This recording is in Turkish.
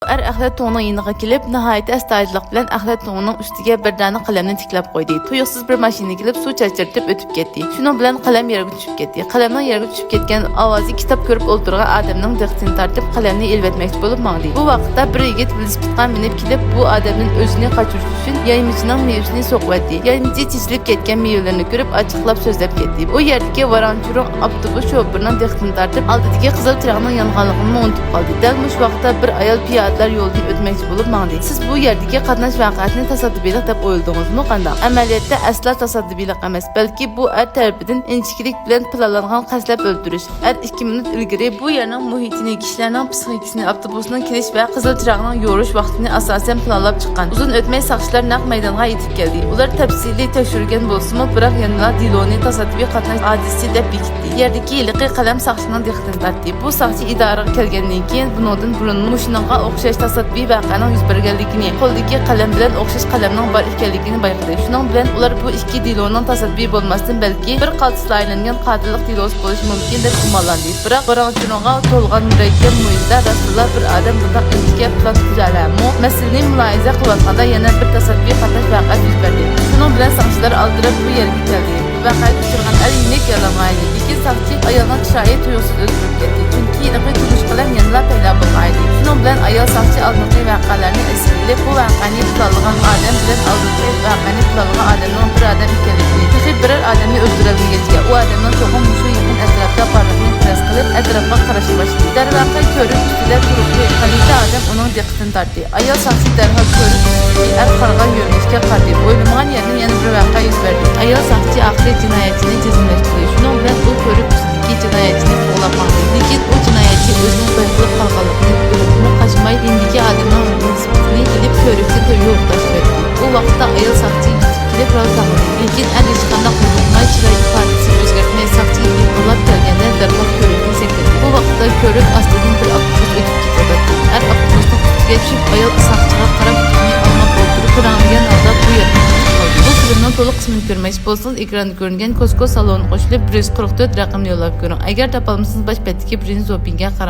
Axlat to'nining yeniga kelib, nihoyat astoydillik bilan axlat to'nining ustiga bir dona qalamni tiklab qo'ydi. Tuyuqsiz bir mashina kelib suv chachirtib o'tib ketdi. Shuning bilan qalam yerga tushib ketdi. Qalamning yerga tushib ketgan ovozi kitob ko'rib o'ltirgan odamning diqqatini tortib, qalamni elvatmoqchi bo'lib mangdi. Bu vaqtda bir yigit velosipedga minib kelib, bu odamning o'zini qochirish uchun yaymichining mevasini so'qvatdi. Yaymichi chechilib ketgan mevalarini ko'rib, ochiqlab so'zlab ketdi. Bu yerdagi varanchuruq avtobus shofirining diqqatini tortib, oldidagi qizil chiroqning yonganligini unutib qoldi. Dal mush vaqtda bir ayol piyodalar yo'ldan o'tmoqchi bo'lib mangdi. Siz bu yerdagi qatnash voqeasini tasadduqiylik deb o'yladingizmi qanday? Amaliyotda asla tasadduqiylik emas, balki bu er tarafidan inchiklik bilan planlangan qaslab o'ldirish. 2 minut ilgari bu yerning muhitini, kishilarning psixikasini, avtobusning kelish va qizil chiroqning yo'rish vaqtini asosan planlab chiqqan. Uzun o'tmay saqchilar naq maydonga yetib keldi. Ular tafsiliy tekshirgan bo'lsa-mu, biroq yana Diloni tasadduqiy qatnash hodisi deb bekitdi. Yerdagi iliqiy qalam saqchining diqqatini tortdi. Bu saqchi idoraga kelgandan keyin bundan burun mushunga o'xshash tasadduqiy voqeaning yuz berganligini, qo'ldagi qalam bilan o'xshash qalamning bor ekanligini bayqadi. Shuning bilan ular bu ikki Diloning tasadduqiy bo'lmasdan balki bir qaltisga aylangan qotillik dilosi bo'lishi mumkin deb gumonlandi. Biroq varanchuruqqa to'lgan murakkab muhitda rasululloh bir odam bunday intiga plan tuzalamu, masalani mulohaza qilayotganda yana bir tasadduqiy qatnash voqeasi yuz berdi. Shuning bilan saqchilar aldirab bu yerga keldi. Vaqaga uchragan alinik yalamaydi. Ikki saqchi ayolning shoyi tuyuqsiz o'ldirib ketdi. Chunki iliqiy turish bilan yana paydo bo'lmaydi. Shuning bilan ayol saqchi oldingi voqealarni eslayib, bu voqeani planlagan odam bilan oldingi voqeani planlagan odamning bir odam ekanligini, texnik biror odamni o'ldirilmagachga, u odamning to'g'ri shu yaqin atrofda borligini qiyos qilib, atrofga qarashga boshladi. Darvoqa ko'rib ustida turibdi. Qalita odam uning diqqatini tortdi. Ayol saqchi darhol ko'rib er qarg'an yo'nalishga qaradi. O'ylamagan yerda yana bir voqea yuz berdi. Ayol saqchi aqli jinoyatchini jazmlashtirdi. Shuning bilan u ko'rib ustidagi jinoyatchini qo'g'lamoqda. Lekin u jinoyatchi o'zining bayqilib qolganligini bilib, qochmay indiki odamning nisbatini ilib ko'rikda yo'qlash berdi. Bu vaqtda ayol saqchi kelib rol taqdi. Lekin er hech qanday qo'rqmay chiroy ifodasini o'zgartmay saqchi qo'llab kelganda darhol ko'rikni sektirdi. Bu vaqtda ko'rik ostidan bir avtobus o'tib ketdi. Er avtobusning ustiga tushib, ayol saqchiga qarab tutmay olmab o'ldirib, quranglagan holda bu yerga qoldi. Bu filmning to'liq qismini ko'rmoqchi bo'lsangiz, ekranda ko'ringan Costco saloni qo'shilib 144 raqamni yo'llab ko'ring. Agar topolmasangiz, bosh betdagi birinchi zopinga qarang.